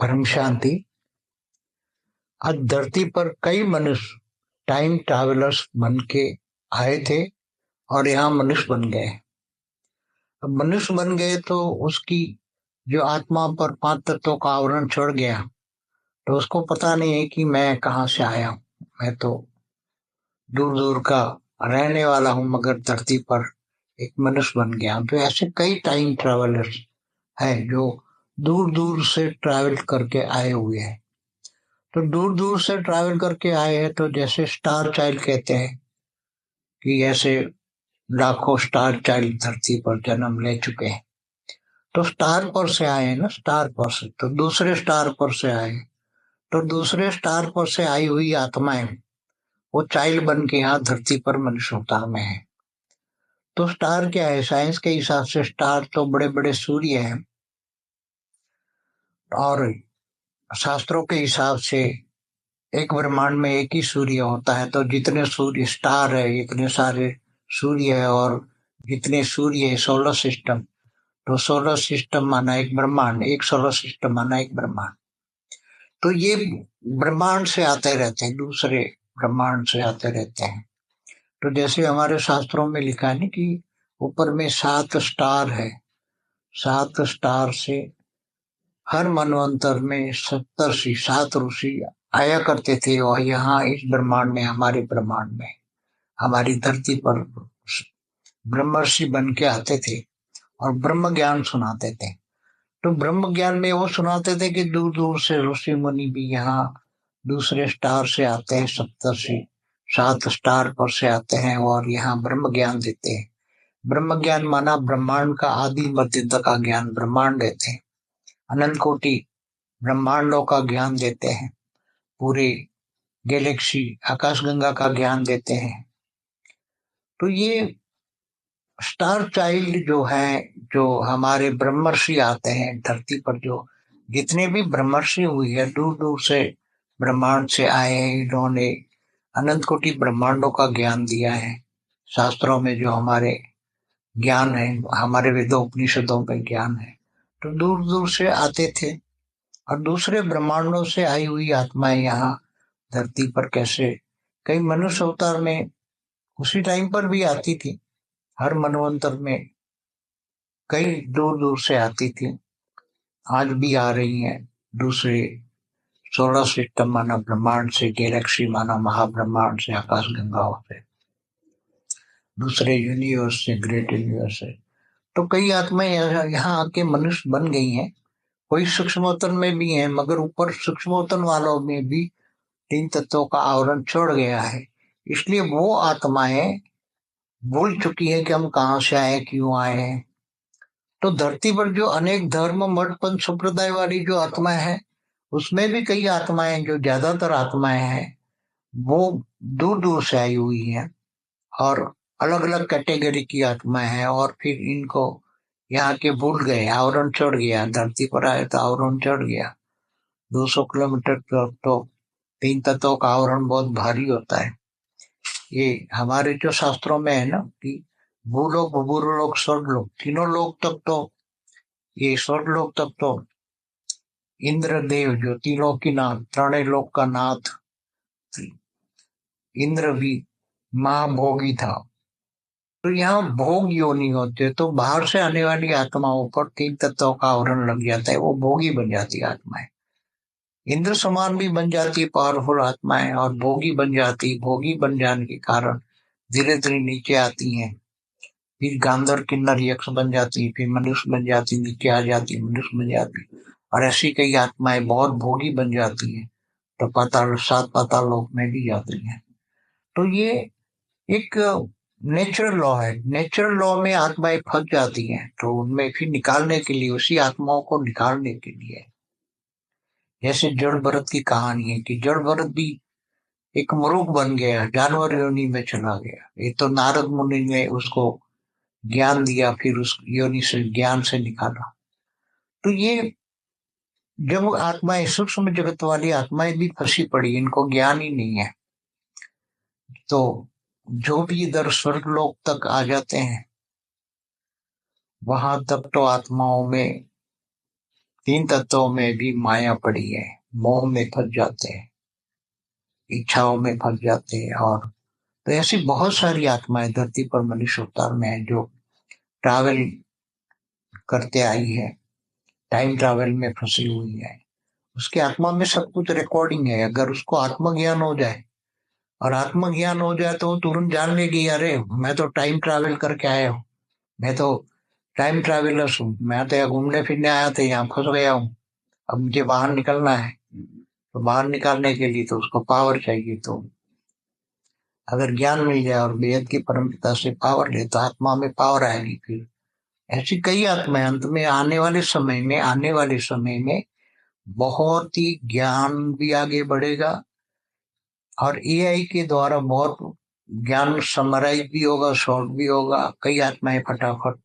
परम शांति। आज धरती पर कई मनुष्य टाइम ट्रैवलर्स बन के आए थे और यहाँ मनुष्य बन गए। अब मनुष्य बन गए तो उसकी जो आत्मा पर 5 तत्वों का आवरण चढ़ गया, तो उसको पता नहीं है कि मैं कहाँ से आया हूँ। मैं तो दूर दूर का रहने वाला हूँ, मगर धरती पर एक मनुष्य बन गया। तो ऐसे कई टाइम ट्रैवलर्स हैं जो दूर दूर से ट्रैवल करके आए हुए हैं। तो दूर दूर से ट्रैवल करके आए हैं, तो जैसे स्टार चाइल्ड कहते हैं कि ऐसे लाखों स्टार चाइल्ड धरती पर जन्म ले चुके हैं। तो स्टार पर से आए हैं ना, स्टार पर से, तो दूसरे स्टार पर से आए। तो दूसरे स्टार पर से आई हुई आत्माएं वो चाइल्ड बन के यहाँ धरती पर मनुष्य अवतार में है। तो स्टार क्या है? साइंस के हिसाब से स्टार तो बड़े बड़े सूर्य हैं, और शास्त्रों के हिसाब से एक ब्रह्मांड में एक ही सूर्य होता है। तो जितने सूर्य स्टार है, इतने सारे सूर्य है, और जितने सूर्य है सोलर सिस्टम, तो सोलर सिस्टम माना एक ब्रह्मांड, एक सोलर सिस्टम माना एक ब्रह्मांड। तो ये ब्रह्मांड से आते रहते हैं, दूसरे ब्रह्मांड से आते रहते हैं। तो जैसे हमारे शास्त्रों में लिखा है ना कि ऊपर में 7 स्टार है, 7 स्टार से हर मनवंतर में सप्तर्षि 7 ऋषि आया करते थे, और यहाँ इस ब्रह्मांड में, हमारे ब्रह्मांड में, हमारी धरती पर ब्रह्मर्षि बन के आते थे और ब्रह्म ज्ञान सुनाते थे। तो ब्रह्म ज्ञान में वो सुनाते थे कि दूर दूर से ऋषि मुनि भी यहाँ दूसरे स्टार से आते हैं, सप्तर्षि 7 स्टार पर से आते हैं और यहाँ ब्रह्म ज्ञान देते हैं। ब्रह्म ज्ञान माना ब्रह्मांड का आदि मध्य का ज्ञान ब्रह्मांड देते हैं, अनंत कोटि ब्रह्मांडों का ज्ञान देते हैं, पूरे गैलेक्सी आकाशगंगा का ज्ञान देते हैं। तो ये स्टार चाइल्ड जो है, जो हमारे ब्रह्मर्षि आते हैं धरती पर, जो जितने भी ब्रह्मर्षि हुई है दूर दूर से ब्रह्मांड से आए हैं, इन्होंने अनंत कोटि ब्रह्मांडों का ज्ञान दिया है। शास्त्रों में जो हमारे ज्ञान है, हमारे वेदों उपनिषदों में ज्ञान है, तो दूर दूर से आते थे। और दूसरे ब्रह्मांडों से आई हुई आत्माएं यहाँ धरती पर कैसे कई मनुष्य अवतार में उसी टाइम पर भी आती थी, हर मनवंतर में कई दूर दूर से आती थी, आज भी आ रही हैं। दूसरे सोलर सिस्टम माना ब्रह्मांड से, गैलेक्सी माना महाब्रह्मांड से, आकाश गंगाओं से, दूसरे यूनिवर्स से, ग्रेट यूनिवर्स से। तो कई आत्माएं यहाँ आके मनुष्य बन गई हैं। कोई सूक्ष्मोत्तन में भी है, मगर ऊपर सूक्ष्मोत्तन वालों में भी 3 तत्वों का आवरण छोड़ गया है। इसलिए वो आत्माएं भूल चुकी है कि हम कहाँ से आए, क्यों आए हैं। तो धरती पर जो अनेक धर्म मठ पंथ संप्रदाय वाली जो आत्माएं हैं, उसमें भी कई आत्माएं, जो ज्यादातर आत्माएं हैं, वो दूर दूर से आई हुई हैं और अलग अलग कैटेगरी की आत्माएं हैं। और फिर इनको यहाँ के भूल गए, आवरण चढ़ गया, धरती पर आए तो आवरण चढ़ गया। 200 किलोमीटर तक तो 3 तत्वों का आवरण बहुत भारी होता है। ये हमारे जो शास्त्रों में है ना कि भूलोक, भूलोक, स्वर्गलोक, तीनों लोक तक तो, ये स्वर्गलोक तक तो इंद्रदेव जो तीनों की नाथ, त्रणय लोक का नाथ इंद्र भी महाभोगी था। तो यहाँ भोग योनि होते, तो बाहर से आने वाली आत्माओं पर 3 तत्वों का आवरण लग जाता है, वो भोगी बन जाती है आत्माएं। इंद्र समान भी बन जाती है पावरफुल आत्माएं, और भोगी बन जाती, भोगी बन जाने के कारण धीरे धीरे नीचे आती हैं। फिर गांधर किन्नर यक्ष बन जाती, फिर मनुष्य बन जाती, नीचे आ जाती, मनुष्य बन जाती, और ऐसी कई आत्माएं बहुत भोगी बन जाती हैं, तो पाताल 7 पाताल लोक में भी जाती हैं। तो ये एक नेचुरल लॉ है। नेचुरल लॉ में आत्माएं फंस जाती हैं, तो उनमें फिर निकालने के लिए, उसी आत्माओं को निकालने के लिए, जैसे जड़ भरत की कहानी है कि जड़ भरत भी एक मृग बन गया, जानवर योनि में चला गया। ये तो नारद मुनि ने उसको ज्ञान दिया, फिर उस योनि से, ज्ञान से निकाला। तो ये जब आत्माएं, सूक्ष्म जगत वाली आत्माएं भी फंसी पड़ी, इनको ज्ञान ही नहीं है, तो जो भी इधर स्वर्गलोक तक आ जाते हैं, वहां तक तो आत्माओं में तीन तत्वों में भी माया पड़ी है, मोह में फंस जाते हैं, इच्छाओं में फंस जाते हैं। और तो ऐसी बहुत सारी आत्माएं धरती पर मनुष्य अवतार में है जो ट्रैवल करते आई है, टाइम ट्रैवल में फंसी हुई है। उसकी आत्मा में सब कुछ रिकॉर्डिंग है। अगर उसको आत्मज्ञान हो जाए, और आत्मज्ञान हो जाए तो वो तुरंत जान लेगी, अरे मैं तो टाइम ट्रैवल करके आया हूँ, मैं तो टाइम ट्रैवलर्स हूँ, मैं तो यहाँ घूमने फिरने आया था, यहाँ फंस गया हूँ, अब मुझे बाहर निकलना है। तो बाहर निकालने के लिए तो उसको पावर चाहिए। तो अगर ज्ञान मिल जाए और वेद की परमपिता से पावर ले तो आत्मा में पावर आएगी। फिर ऐसी कई आत्माएं अंत में आने वाले समय में बहुत ही ज्ञान भी आगे बढ़ेगा, और एआई के द्वारा बहुत ज्ञान समराइज भी होगा, शॉर्ट भी होगा। कई आत्माएं फटाफट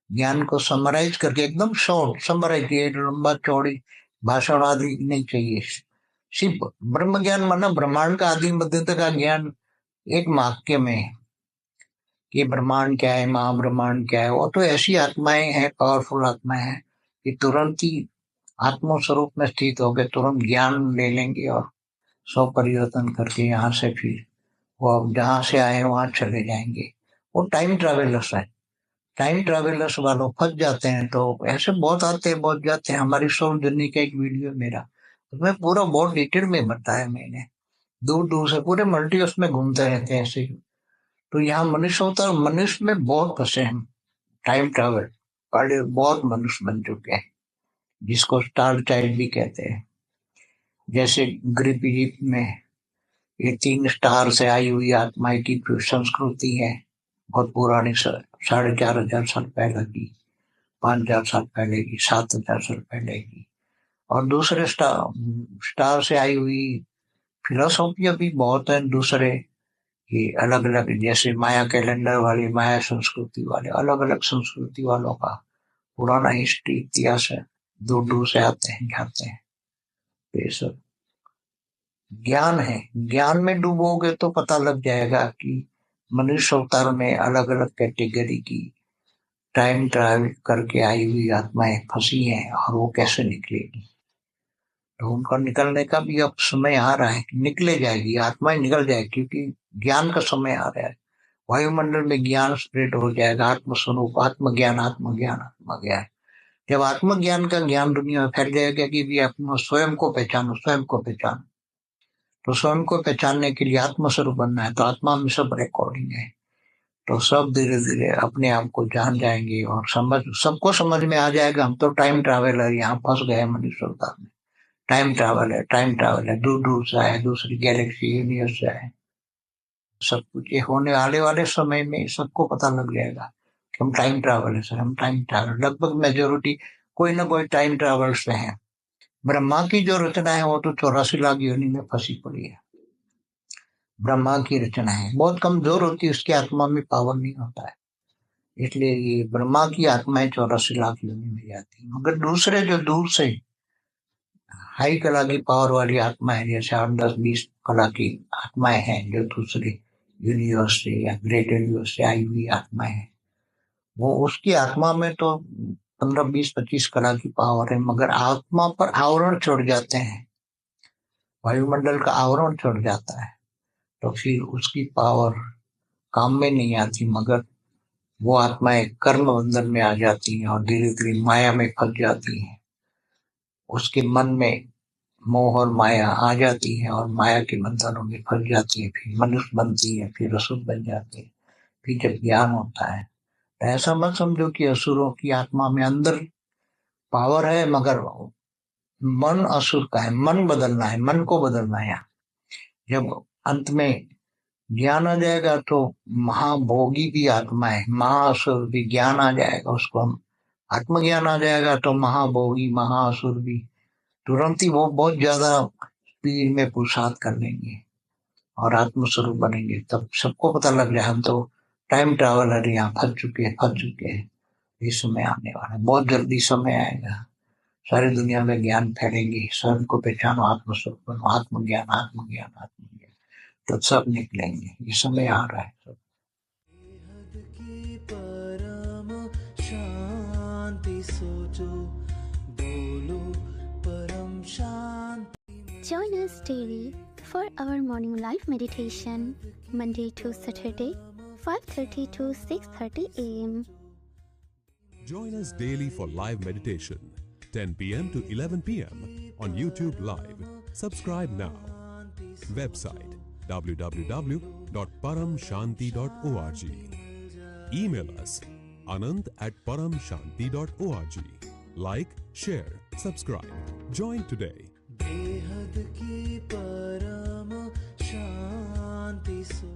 ज्ञान को समराइज करके एकदम शॉर्ट समराइज, ये लंबा चौड़ी भाषण आदि नहीं चाहिए। सिर्फ ब्रह्म ज्ञान माना ब्रह्मांड का आदि मध्य तक का ज्ञान एक वाक्य में, कि ब्रह्मांड क्या है, महाब्रह्मांड क्या है। वो तो ऐसी आत्माएं हैं, पावरफुल आत्माएं हैं कि तुरंत ही आत्म स्वरूप में स्थित होकर तुरंत ज्ञान ले लेंगे और स्व परिवर्तन करके यहाँ से फिर वो अब जहाँ से आए वहां चले जाएंगे। वो टाइम ट्रैवलर्स है। टाइम ट्रैवलर्स वालों फंस जाते हैं तो ऐसे बहुत आते हैं, बहुत जाते हैं। हमारी सोल जर्नी का एक वीडियो मेरा, उसमें पूरा बहुत डिटेल में बताया मैंने। दूर दूर से पूरे मल्टीवर्स में घूमते रहते हैं ऐसे ही। तो यहाँ मनुष्य होता है, मनुष्य में बहुत फंसे हैं। टाइम ट्रैवल वाले बहुत मनुष्य बन चुके हैं, जिसको स्टार चाइल्ड भी कहते हैं। जैसे ग्रीक इजिप्ट में ये 3 स्टार से आई हुई आत्माएं की संस्कृति है, बहुत पुरानी, 4,500 साल पहले की, 5,000 साल पहले की, 7,000 साल पहले की। और दूसरे स्टार से आई हुई फिलोसॉफिया भी बहुत है दूसरे, कि अलग अलग, जैसे माया कैलेंडर वाले, माया संस्कृति वाले, अलग अलग संस्कृति वालों का पुराना हिस्ट्री इतिहास है। दूर दूर से आते हैं, जाते हैं। तो ये सब ज्ञान है। ज्ञान में डूबोगे तो पता लग जाएगा कि मनुष्य अवतार में अलग अलग कैटेगरी की टाइम ट्रैवल करके आई हुई आत्माएं फंसी हैं, और वो कैसे निकलेगी। तो उनका निकलने का भी अब समय आ रहा है, कि निकले जाएगी, आत्माएं निकल जाएगी, क्योंकि ज्ञान का समय आ रहा है। वायुमंडल में ज्ञान स्प्रेड हो जाएगा, आत्मस्वरूप, आत्मज्ञान, आत्मज्ञान, आत्मज्ञान। जब आत्मज्ञान का ज्ञान दुनिया में फैल जाएगा कि भी अपना स्वयं को पहचानो, स्वयं को पहचानो। तो स्वयं को पहचानने के लिए आत्मस्वरूप बनना है, तो आत्मा में सब रिकॉर्डिंग है। तो सब धीरे धीरे अपने आप को जान जाएंगे और सबको समझ में आ जाएगा, हम तो टाइम ट्रैवलर यहाँ फंस गए मनुष्य अवतार में। टाइम ट्रैवल है, टाइम ट्रैवल है, दूर दूर से आए, दूसरी गैलेक्सी यूनिवर्स से आए। सब कुछ ये होने आने वाले समय में सबको पता लग जाएगा कि हम टाइम ट्रैवल है सर, हम टाइम ट्रैवल। लगभग मेजोरिटी कोई ना कोई टाइम ट्रैवल से है। ब्रह्मा की जो रचना है वो तो 84 लाख योनि में फंसी पड़ी है। ब्रह्मा की रचना है, बहुत कमजोर होती है, उसकी आत्मा में पावर नहीं होता है, इसलिए ये ब्रह्मा की आत्माएं 84 लाख योनि में जाती है। मगर दूसरे जो दूर से हाई कला की पावर वाली आत्माएं, जैसे 8, 10, 20 कला की आत्माएं हैं जो दूसरे यूनिवर्स से या ग्रेट यूनिवर्स से आई हुई आत्माएं हैं, वो उसकी आत्मा में तो 15, 20, 25 कला की पावर है, मगर आत्मा पर आवरण चढ़ जाते हैं, वायुमंडल का आवरण चढ़ जाता है, तो फिर उसकी पावर काम में नहीं आती। मगर वो आत्माएं कर्म बंधन में आ जाती हैं और धीरे धीरे माया में फंस जाती हैं। उसके मन में मोह और माया आ जाती है और माया के बंधनों में फंस जाती है, फिर मनुष्य बनती है, फिर असुर बन जाती है। फिर जब ज्ञान होता है तो ऐसा मत समझो कि असुरों की आत्मा में अंदर पावर है, मगर मन असुर का है। मन बदलना है, मन को बदलना है। जब अंत में ज्ञान आ जाएगा तो महाभोगी भी आत्मा है, महाअसुर भी, ज्ञान आ जाएगा उसको, हम आत्मज्ञान आ जाएगा तो महाभोगी महाअसुर भी तुरंत ही वो बहुत ज्यादा स्पीड में पुरुषार्थ कर लेंगे और आत्मस्वरूप बनेंगे। तब सबको पता लग जाए हम तो टाइम ट्रैवलर यहाँ फंस चुके हैं। ये समय आने वाला है, बहुत जल्दी समय आएगा, सारी दुनिया में ज्ञान फैलेंगे, स्वयं को पहचानो, आत्मस्वरूप बनो, आत्मज्ञान, आत्मज्ञान, आत्मज्ञान। तो सब निकलेंगे, ये समय आ रहा है सब। बेहद की परम शांति सोचो, बोलो Join us daily for our morning live meditation, Monday to Saturday, 5:30 to 6:30 a.m. Join us daily for live meditation, 10 p.m. to 11 p.m. on YouTube Live. Subscribe now. Website www.paramshanti.org. Email us anand@paramshanti.org. Like, share, subscribe. Join today. बेहद की परम शांति सो